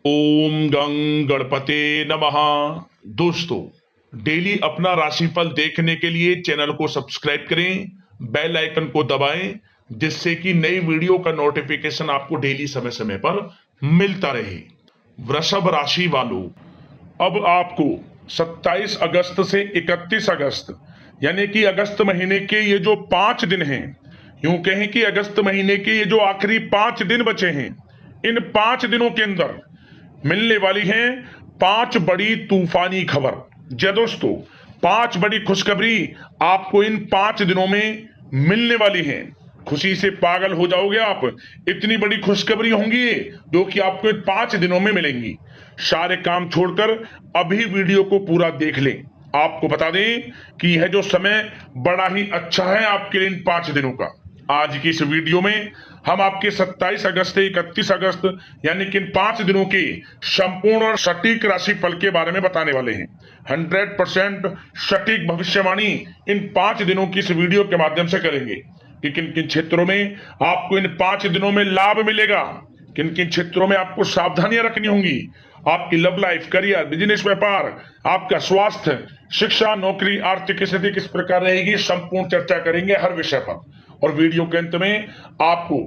ओम गं गणपते नमः। दोस्तों, डेली अपना राशिफल देखने के लिए चैनल को सब्सक्राइब करें, बेल आइकन को दबाएं, जिससे कि नई वीडियो का नोटिफिकेशन आपको डेली समय समय पर मिलता रहे। वृषभ राशि वालों, अब आपको 27 अगस्त से 31 अगस्त यानी कि अगस्त महीने के ये जो 5 दिन हैं, यूं कहें कि अगस्त महीने के ये जो आखिरी 5 दिन बचे हैं, इन 5 दिनों के अंदर मिलने वाली हैं 5 बड़ी तूफानी खबर। जय दोस्तों, 5 बड़ी खुशखबरी आपको इन 5 दिनों में मिलने वाली हैं। खुशी से पागल हो जाओगे आप, इतनी बड़ी खुशखबरी होंगी जो कि आपको इन 5 दिनों में मिलेंगी। सारे काम छोड़कर अभी वीडियो को पूरा देख लें। आपको बता दें कि यह जो समय बड़ा ही अच्छा है आपके लिए इन 5 दिनों का। आज की इस वीडियो में हम आपके 27 अगस्त से 31 अगस्त यानी कि इन 5 दिनों के संपूर्ण और सटीक राशिफल के बारे में बताने वाले हैं। 100% सटीक भविष्यवाणी इन 5 दिनों की इस वीडियो के माध्यम से करेंगे कि किन किन क्षेत्रों में आपको इन 5 दिनों में लाभ मिलेगा, किन किन क्षेत्रों में आपको सावधानियां रखनी होंगी। आपकी लव लाइफ, करियर, बिजनेस, व्यापार, आपका स्वास्थ्य, शिक्षा, नौकरी, आर्थिक स्थिति किस प्रकार रहेगी, संपूर्ण चर्चा करेंगे हर विषय पर। और वीडियो के अंत में आपको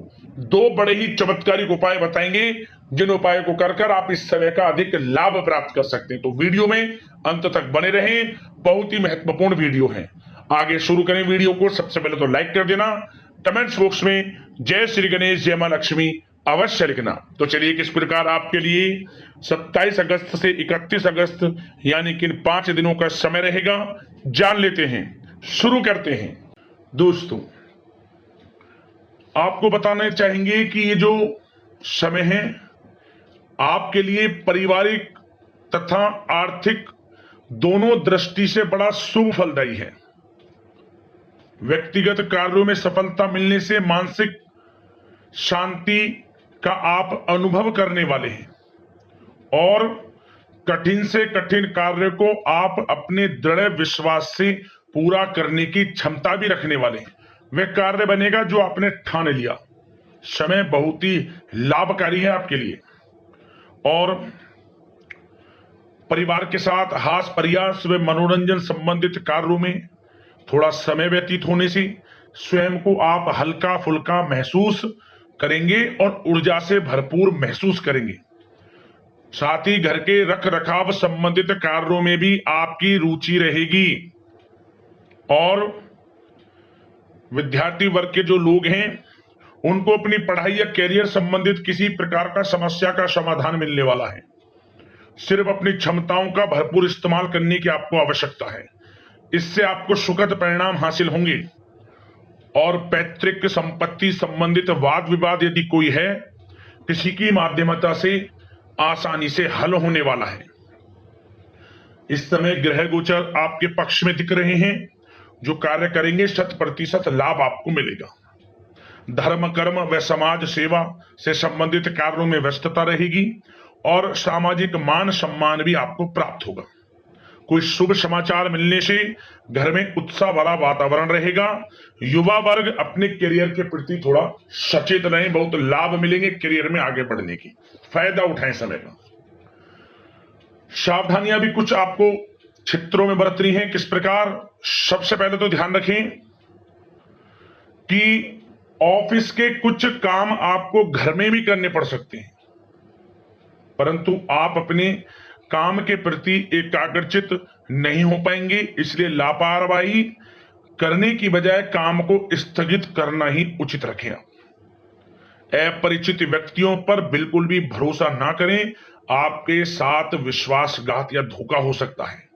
2 बड़े ही चमत्कारिक उपाय बताएंगे, जिन उपायों को कर आप इस समय का अधिक लाभ प्राप्त कर सकते हैं। तो वीडियो में अंत तक बने रहें, बहुत ही महत्वपूर्ण वीडियो है। आगे शुरू करें वीडियो को। सबसे पहले तो लाइक कर देना, कमेंट्स बॉक्स में जय श्री गणेश, जय मां लक्ष्मी अवश्य लिखना। तो चलिए किस प्रकार आपके लिए 27 अगस्त से 31 अगस्त यानी कि इन 5 दिनों का समय रहेगा, जान लेते हैं। शुरू करते हैं। दोस्तों, आपको बताना चाहेंगे कि ये जो समय है आपके लिए पारिवारिक तथा आर्थिक दोनों दृष्टि से बड़ा शुभ फलदायी है। व्यक्तिगत कार्यों में सफलता मिलने से मानसिक शांति का आप अनुभव करने वाले हैं और कठिन से कठिन कार्य को आप अपने दृढ़ विश्वास से पूरा करने की क्षमता भी रखने वाले हैं। वह कार्य बनेगा जो आपने ठान लिया। समय बहुत ही लाभकारी है आपके लिए और परिवार के साथ हास्य प्रयास व मनोरंजन संबंधित कार्यों में थोड़ा समय व्यतीत होने से स्वयं को आप हल्का फुल्का महसूस करेंगे और ऊर्जा से भरपूर महसूस करेंगे। साथ ही घर के रख रखाव संबंधित कार्यों में भी आपकी रुचि रहेगी और विद्यार्थी वर्ग के जो लोग हैं उनको अपनी पढ़ाई या कैरियर संबंधित किसी प्रकार का समस्या का समाधान मिलने वाला है। सिर्फ अपनी क्षमताओं का भरपूर इस्तेमाल करने की आपको आवश्यकता है। इससे आपको सुखद परिणाम हासिल होंगे और पैतृक संपत्ति संबंधित वाद विवाद यदि कोई है, किसी की माध्यमता से आसानी से हल होने वाला है। इस समय ग्रह गोचर आपके पक्ष में दिख रहे हैं। जो कार्य करेंगे 100% लाभ आपको मिलेगा। धर्म, कर्म व समाज सेवा से संबंधित कार्यों में व्यस्तता रहेगी और सामाजिक मान सम्मान भी आपको प्राप्त होगा। कोई शुभ समाचार मिलने से घर में उत्साह भरा वातावरण रहेगा। युवा वर्ग अपने करियर के प्रति थोड़ा सचेत रहें, बहुत लाभ मिलेंगे करियर में आगे बढ़ने की, फायदा उठाएं समय का। सावधानियां भी कुछ आपको क्षेत्रों में बरतनी है। किस प्रकार? सबसे पहले तो ध्यान रखें कि ऑफिस के कुछ काम आपको घर में भी करने पड़ सकते हैं, परंतु आप अपने काम के प्रति एकाग्रचित नहीं हो पाएंगे। इसलिए लापरवाही करने की बजाय काम को स्थगित करना ही उचित रखें। अपरिचित व्यक्तियों पर बिल्कुल भी भरोसा ना करें, आपके साथ विश्वासघात या धोखा हो सकता है।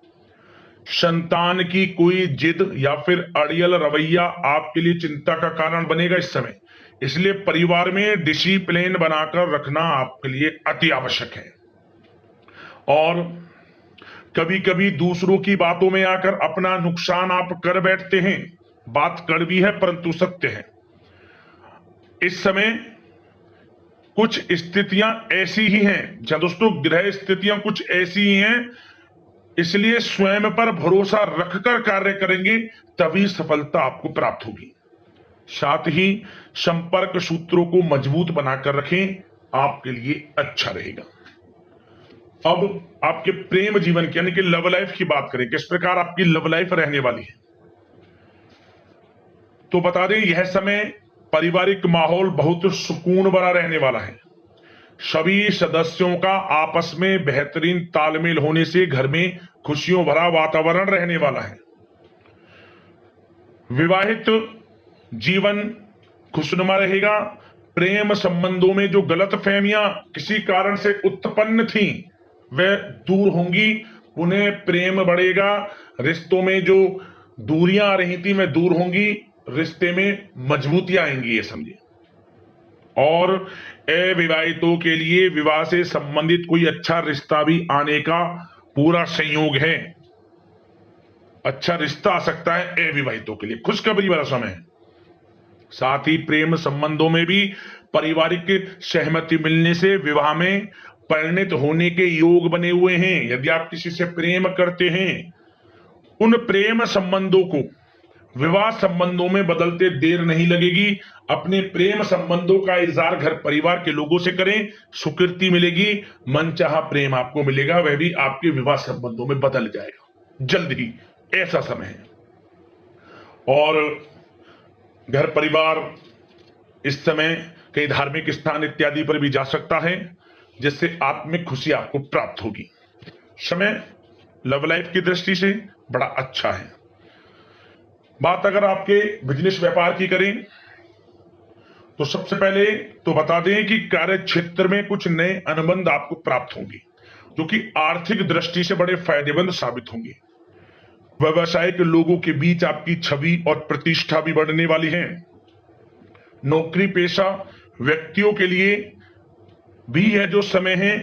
संतान की कोई जिद या फिर अड़ियल रवैया आपके लिए चिंता का कारण बनेगा इस समय। इसलिए परिवार में डिसिप्लिन बनाकर रखना आपके लिए अति आवश्यक है। और कभी कभी दूसरों की बातों में आकर अपना नुकसान आप कर बैठते हैं। बात कड़वी है परंतु सत्य है। इस समय कुछ स्थितियां ऐसी ही हैं, जहां दोस्तों ग्रह स्थितियां कुछ ऐसी ही हैं, इसलिए स्वयं पर भरोसा रखकर कार्य करेंगे तभी सफलता आपको प्राप्त होगी। साथ ही संपर्क सूत्रों को मजबूत बनाकर रखें, आपके लिए अच्छा रहेगा। अब आपके प्रेम जीवन की यानी कि लव लाइफ की बात करें, किस प्रकार आपकी लव लाइफ रहने वाली है, तो बता दें यह समय पारिवारिक माहौल बहुत सुकून भरा रहने वाला है। सभी सदस्यों का आपस में बेहतरीन तालमेल होने से घर में खुशियों भरा वातावरण रहने वाला है। विवाहित जीवन खुशनुमा रहेगा। प्रेम संबंधों में जो गलतफहमियां किसी कारण से उत्पन्न थी वह दूर होंगी, उन्हें प्रेम बढ़ेगा। रिश्तों में जो दूरियां आ रही थी वह दूर होंगी, रिश्ते में मजबूतियां आएंगी, ये समझिए। और अविवाहितों के लिए विवाह से संबंधित कोई अच्छा रिश्ता भी आने का पूरा संयोग है। अच्छा रिश्ता आ सकता है अविवाहितों के लिए, खुशखबरी वाला समय है। साथ ही प्रेम संबंधों में भी पारिवारिक सहमति मिलने से विवाह में परिणत होने के योग बने हुए हैं। यदि आप किसी से प्रेम करते हैं, उन प्रेम संबंधों को विवाह संबंधों में बदलते देर नहीं लगेगी। अपने प्रेम संबंधों का इजहार घर परिवार के लोगों से करें, स्वीकृति मिलेगी, मनचाहा प्रेम आपको मिलेगा, वह भी आपके विवाह संबंधों में बदल जाएगा जल्द ही, ऐसा समय है। और घर परिवार इस समय कई धार्मिक स्थान इत्यादि पर भी जा सकता है, जिससे आत्मिक खुशी आपको प्राप्त होगी। समय लव लाइफ की दृष्टि से बड़ा अच्छा है। बात अगर आपके बिजनेस व्यापार की करें तो सबसे पहले तो बता दें कि कार्य क्षेत्र में कुछ नए अनुबंध आपको प्राप्त होंगे, जो कि आर्थिक दृष्टि से बड़े फायदेमंद साबित होंगे। व्यवसायिक लोगों के बीच आपकी छवि और प्रतिष्ठा भी बढ़ने वाली है। नौकरी पेशा व्यक्तियों के लिए भी यह जो समय है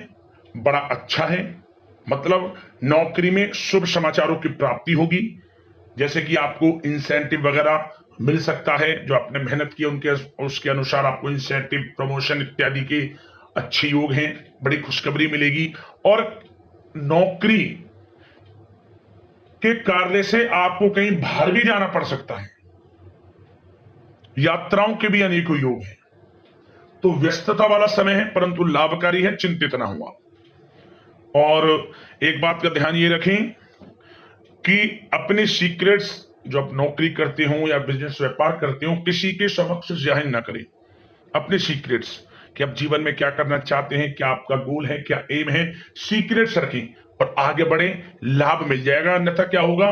बड़ा अच्छा है। मतलब नौकरी में शुभ समाचारों की प्राप्ति होगी, जैसे कि आपको इंसेंटिव वगैरह मिल सकता है, जो आपने मेहनत की उनके उसके अनुसार आपको इंसेंटिव, प्रमोशन इत्यादि के अच्छे योग हैं, बड़ी खुशखबरी मिलेगी। और नौकरी के कार्य से आपको कहीं बाहर भी जाना पड़ सकता है, यात्राओं के भी अनेकों योग हैं। तो व्यस्तता वाला समय है परंतु लाभकारी है, चिंतित ना हुआ। और एक बात का ध्यान ये रखें कि अपने सीक्रेट्स जो आप नौकरी करते हो या बिजनेस व्यापार करते हो, किसी के समक्ष जाहिर ना करें अपने सीक्रेट्स, कि आप जीवन में क्या करना चाहते हैं, क्या आपका गोल है, क्या एम है, सीक्रेट्स रखें और आगे बढ़े, लाभ मिल जाएगा। अन्यथा क्या होगा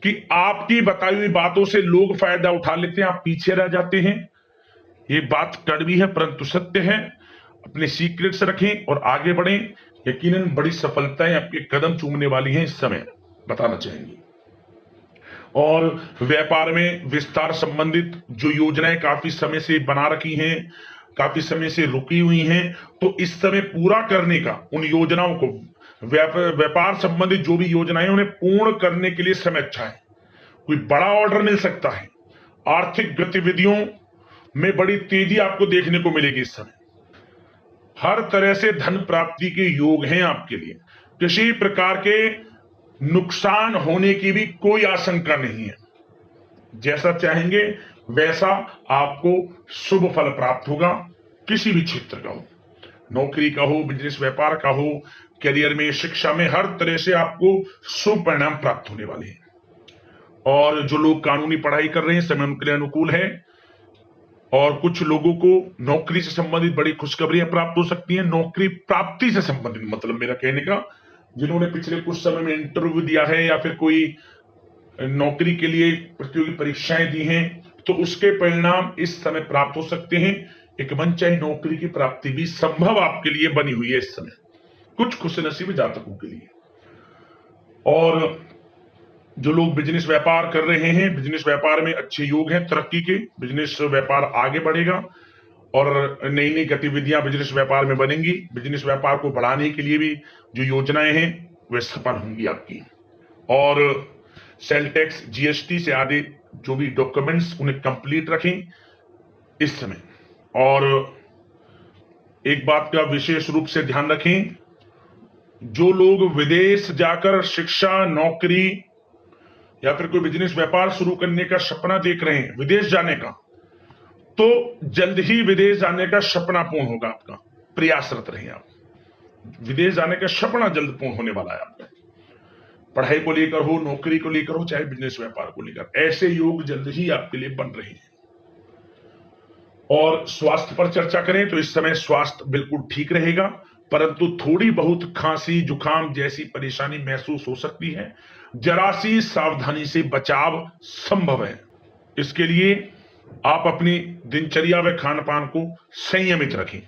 कि आपकी बताई हुई बातों से लोग फायदा उठा लेते हैं, आप पीछे रह जाते हैं। ये बात कड़वी है परंतु सत्य है। अपने सीक्रेट्स रखें और आगे बढ़ें, यकीनन बड़ी सफलताएं आपके कदम चूमने वाली हैं इस समय, बताना चाहेंगे। और व्यापार में विस्तार संबंधित जो योजनाएं काफी समय से बना रखी हैं, काफी समय से रुकी हुई हैं, तो इस समय पूरा करने का, उन योजनाओं को, व्यापार संबंधित जो भी योजनाएं उन्हें पूर्ण करने के लिए समय अच्छा है। कोई बड़ा ऑर्डर मिल सकता है। आर्थिक गतिविधियों में बड़ी तेजी आपको देखने को मिलेगी इस समय। हर तरह से धन प्राप्ति के योग हैं आपके लिए। किसी प्रकार के नुकसान होने की भी कोई आशंका नहीं है। जैसा चाहेंगे वैसा आपको शुभ फल प्राप्त होगा, किसी भी क्षेत्र का हो, नौकरी का हो, बिजनेस व्यापार का हो, करियर में, शिक्षा में, हर तरह से आपको शुभ परिणाम प्राप्त होने वाले हैं। और जो लोग कानूनी पढ़ाई कर रहे हैं समय उनके लिए अनुकूल है। और कुछ लोगों को नौकरी से संबंधित बड़ी खुशखबरियां प्राप्त हो सकती हैं। नौकरी प्राप्ति से संबंधित मतलब मेरा कहने का, जिन्होंने पिछले कुछ समय में इंटरव्यू दिया है या फिर कोई नौकरी के लिए प्रतियोगी परीक्षाएं दी हैं, तो उसके परिणाम इस समय प्राप्त हो सकते हैं। एक मनचाही नौकरी की प्राप्ति भी संभव आपके लिए बनी हुई है इस समय, कुछ खुशनसीब जातकों के लिए। और जो लोग बिजनेस व्यापार कर रहे हैं, बिजनेस व्यापार में अच्छे योग हैं तरक्की के, बिजनेस व्यापार आगे बढ़ेगा और नई नई गतिविधियां बिजनेस व्यापार में बनेंगी। बिजनेस व्यापार को बढ़ाने के लिए भी जो योजनाएं हैं वे सफल होंगी आपकी। और सेल टैक्स, जीएसटी से आदि जो भी डॉक्यूमेंट्स उन्हें कंप्लीट रखें इस समय। और एक बात का विशेष रूप से ध्यान रखें, जो लोग विदेश जाकर शिक्षा, नौकरी या फिर कोई बिजनेस व्यापार शुरू करने का सपना देख रहे हैं, विदेश जाने का, तो जल्द ही विदेश जाने का सपना पूर्ण होगा आपका, प्रयासरत रहिए आप। विदेश जाने का सपना जल्द पूर्ण होने वाला है आपका। पढ़ाई को लेकर हो, नौकरी को लेकर हो, चाहे बिजनेस व्यापार को लेकर, ऐसे योग जल्द ही आपके लिए बन रहे हैं। और स्वास्थ्य पर चर्चा करें तो इस समय स्वास्थ्य बिल्कुल ठीक रहेगा, परंतु थोड़ी बहुत खांसी जुकाम जैसी परेशानी महसूस हो सकती है। जरा सी सावधानी से बचाव संभव है। इसके लिए आप अपनी दिनचर्या व खान पान को संयमित रखें,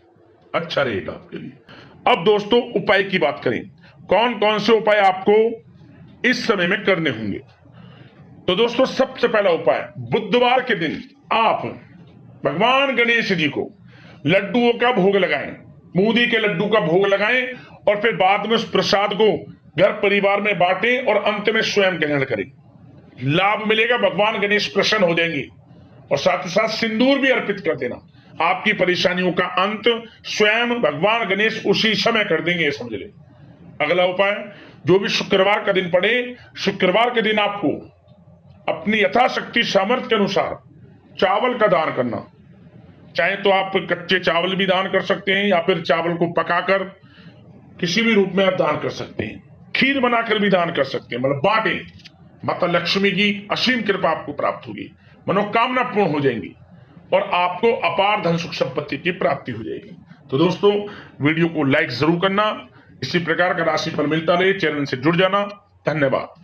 अच्छा रहेगा आपके लिए। अब दोस्तों उपाय की बात करें, कौन कौन से उपाय आपको इस समय में करने होंगे। तो दोस्तों सबसे पहला उपाय, बुधवार के दिन आप भगवान गणेश जी को लड्डुओं का भोग लगाएं, बूंदी के लड्डू का भोग लगाएं और फिर बाद में उस प्रसाद को घर परिवार में बांटें और अंत में स्वयं ग्रहण करें। लाभ मिलेगा, भगवान गणेश प्रसन्न हो जाएंगे। और साथ ही साथ सिंदूर भी अर्पित कर देना, आपकी परेशानियों का अंत स्वयं भगवान गणेश उसी समय कर देंगे, समझ ले। अगला उपाय, जो भी शुक्रवार का दिन पड़े, शुक्रवार के दिन आपको अपनी यथाशक्ति सामर्थ्य के अनुसार चावल का दान करना। चाहे तो आप कच्चे चावल भी दान कर सकते हैं या फिर चावल को पकाकर किसी भी रूप में आप दान कर सकते हैं। खीर बनाकर भी दान कर सकते हैं, मतलब बांटे। माता लक्ष्मी की असीम कृपा आपको प्राप्त होगी, मनोकामना पूर्ण हो जाएंगी और आपको अपार धन सुख संपत्ति की प्राप्ति हो जाएगी। तो दोस्तों वीडियो को लाइक जरूर करना। इसी प्रकार का राशिफल मिलता रहे, चैनल से जुड़ जाना। धन्यवाद।